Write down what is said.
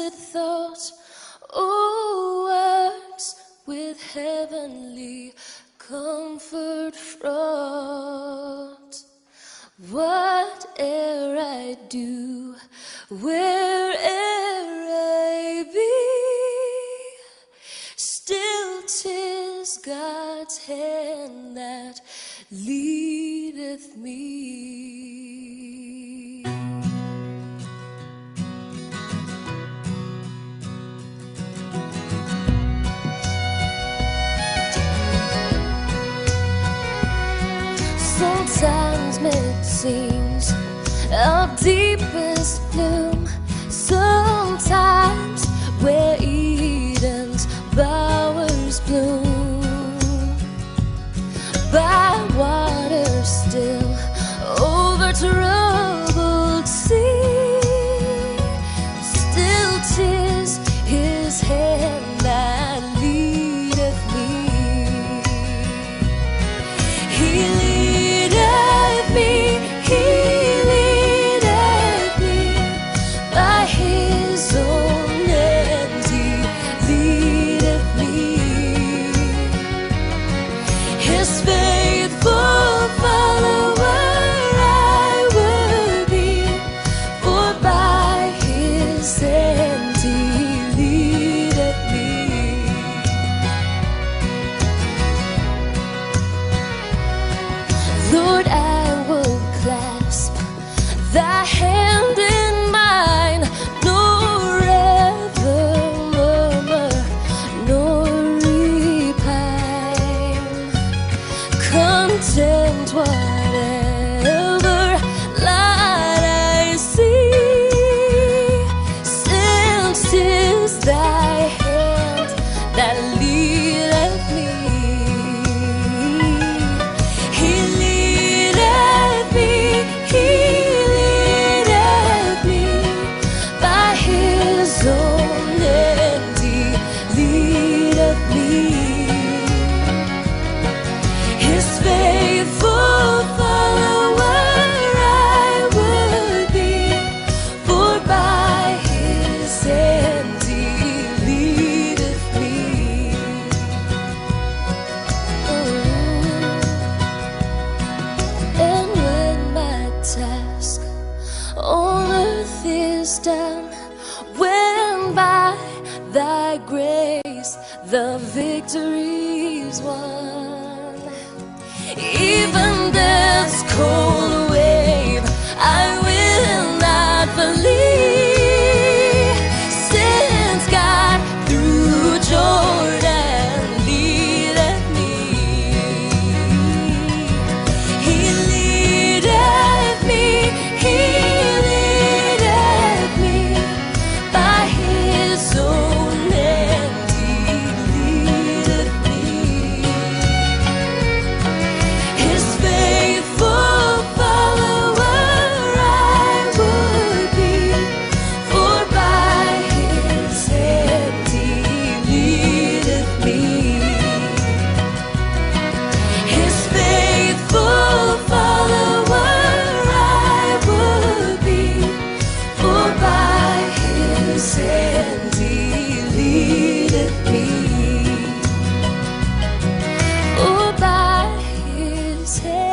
blessed thoughts, oh, words with heavenly comfort fraught. Whate'er I do, where'er I be, still 'tis God's hand that leadeth me. Sometimes it seems our deepest gloom, sometimes where Eden's bowers bloom, by water still, over troubled sea, still 'tis His hand that leadeth me. He leadeth me, He leadeth me, by His own hand He leadeth me. His faithful follower I would be, for by His hand He leadeth me. Lord, I will clasp Thy hand in mine, nor ever murmur, nor repine, content whatever light I see, since 'tis Thy hand that leadeth me. He leadeth me, He leadeth me, by His own hand He leadeth me. His faithful follower I would be, for by His hand He leadeth me. And when my task on earth is done, when by Thy grace the victory's won, even death's cold wave I will not flee, since God through Jordan leadeth me. He leadeth me, He leadeth me, by His own hand He leadeth me. His faithful follower I would be, for by His hand He leadeth me. His faithful follower I would be, for by His hand He leadeth me. Oh, by His hand